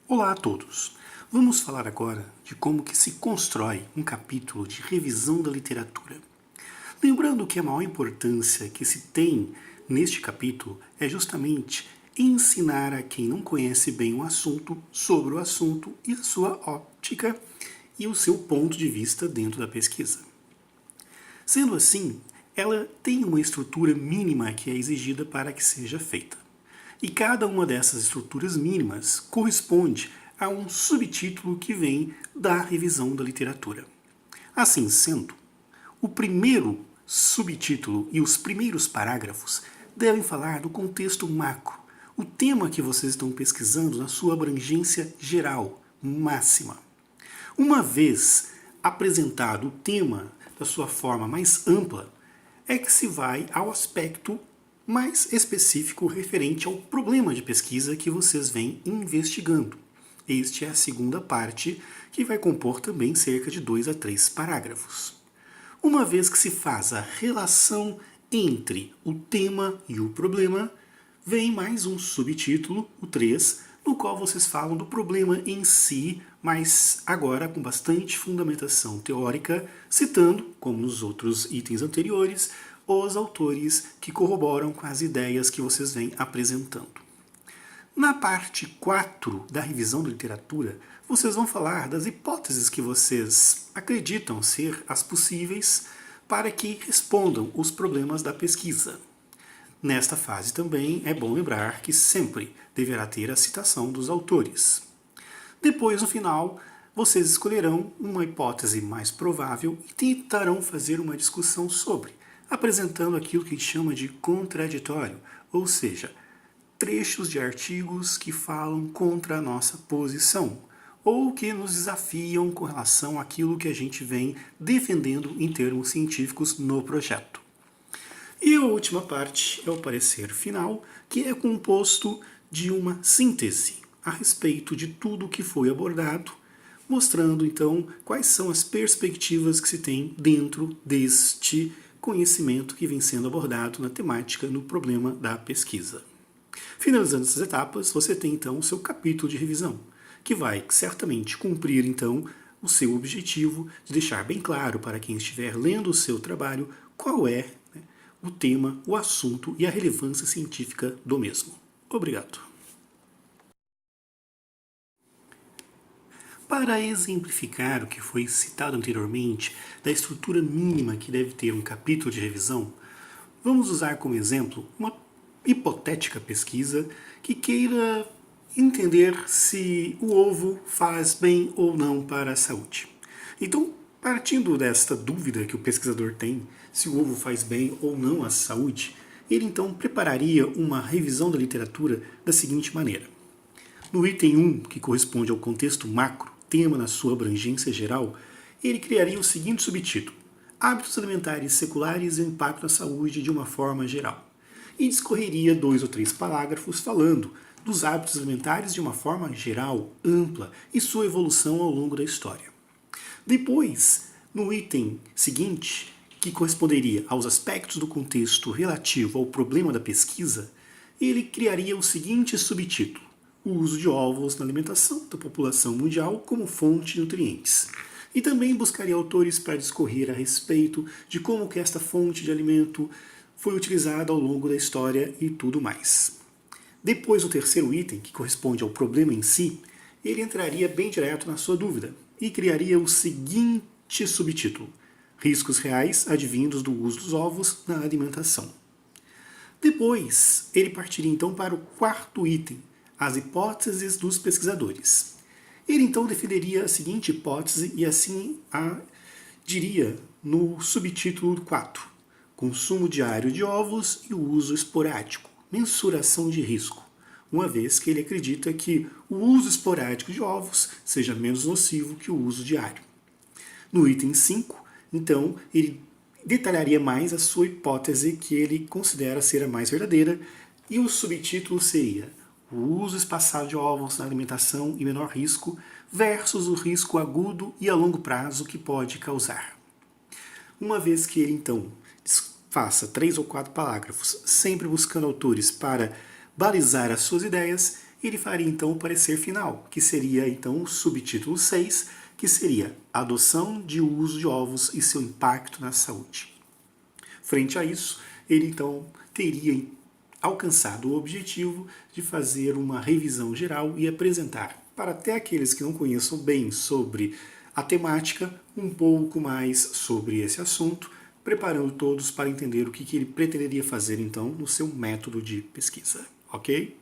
Olá a todos! Vamos falar agora de como que se constrói um capítulo de revisão da literatura. Lembrando que a maior importância que se tem neste capítulo é justamente ensinar a quem não conhece bem o assunto sobre o assunto e a sua óptica e o seu ponto de vista dentro da pesquisa. Sendo assim, ela tem uma estrutura mínima que é exigida para que seja feita. E cada uma dessas estruturas mínimas corresponde a um subtítulo que vem da revisão da literatura. Assim sendo, o primeiro subtítulo e os primeiros parágrafos devem falar do contexto macro, o tema que vocês estão pesquisando na sua abrangência geral, máxima. Uma vez apresentado o tema da sua forma mais ampla, é que se vai ao aspecto mais específico referente ao problema de pesquisa que vocês vêm investigando. Este é a segunda parte, que vai compor também cerca de 2 a 3 parágrafos. Uma vez que se faz a relação entre o tema e o problema, vem mais um subtítulo, o 3, no qual vocês falam do problema em si, mas agora com bastante fundamentação teórica, citando, como nos outros itens anteriores, os autores que corroboram com as ideias que vocês vêm apresentando. Na parte 4 da revisão da literatura, vocês vão falar das hipóteses que vocês acreditam ser as possíveis para que respondam os problemas da pesquisa. Nesta fase também é bom lembrar que sempre deverá ter a citação dos autores. Depois, no final, vocês escolherão uma hipótese mais provável e tentarão fazer uma discussão sobre, apresentando aquilo que a gente chama de contraditório, ou seja, trechos de artigos que falam contra a nossa posição, ou que nos desafiam com relação àquilo que a gente vem defendendo em termos científicos no projeto. E a última parte é o parecer final, que é composto de uma síntese a respeito de tudo o que foi abordado, mostrando então quais são as perspectivas que se tem dentro deste conhecimento que vem sendo abordado na temática, no problema da pesquisa. Finalizando essas etapas, você tem então o seu capítulo de revisão, que vai certamente cumprir então o seu objetivo de deixar bem claro para quem estiver lendo o seu trabalho qual é o tema, o assunto e a relevância científica do mesmo. Obrigado. Para exemplificar o que foi citado anteriormente, da estrutura mínima que deve ter um capítulo de revisão, vamos usar como exemplo uma hipotética pesquisa que queira entender se o ovo faz bem ou não para a saúde. Então, partindo desta dúvida que o pesquisador tem, se o ovo faz bem ou não à saúde, ele então prepararia uma revisão da literatura da seguinte maneira. No item 1, que corresponde ao contexto macro, tema na sua abrangência geral, ele criaria o seguinte subtítulo: Hábitos alimentares seculares e o impacto na saúde de uma forma geral. E discorreria 2 ou 3 parágrafos falando dos hábitos alimentares de uma forma geral, ampla, e sua evolução ao longo da história. Depois, no item seguinte, que corresponderia aos aspectos do contexto relativo ao problema da pesquisa, ele criaria o seguinte subtítulo: o uso de ovos na alimentação da população mundial como fonte de nutrientes. E também buscaria autores para discorrer a respeito de como que esta fonte de alimento foi utilizada ao longo da história e tudo mais. Depois, o terceiro item, que corresponde ao problema em si, ele entraria bem direto na sua dúvida e criaria o seguinte subtítulo: Riscos reais advindos do uso dos ovos na alimentação. Depois, ele partiria então para o quarto item, as hipóteses dos pesquisadores. Ele então defenderia a seguinte hipótese e assim a diria no subtítulo 4, consumo diário de ovos e o uso esporádico, mensuração de risco, uma vez que ele acredita que o uso esporádico de ovos seja menos nocivo que o uso diário. No item 5, então, ele detalharia mais a sua hipótese que ele considera ser a mais verdadeira e o subtítulo seria o uso espaçado de ovos na alimentação e menor risco versus o risco agudo e a longo prazo que pode causar. Uma vez que ele, então, faça 3 ou 4 parágrafos, sempre buscando autores para balizar as suas ideias, ele faria então o parecer final, que seria então o subtítulo 6, que seria Adoção de uso de ovos e seu impacto na saúde. Frente a isso, ele então teria alcançado o objetivo de fazer uma revisão geral e apresentar para até aqueles que não conheçam bem sobre a temática, um pouco mais sobre esse assunto, preparando todos para entender o que ele pretenderia fazer então no seu método de pesquisa, ok?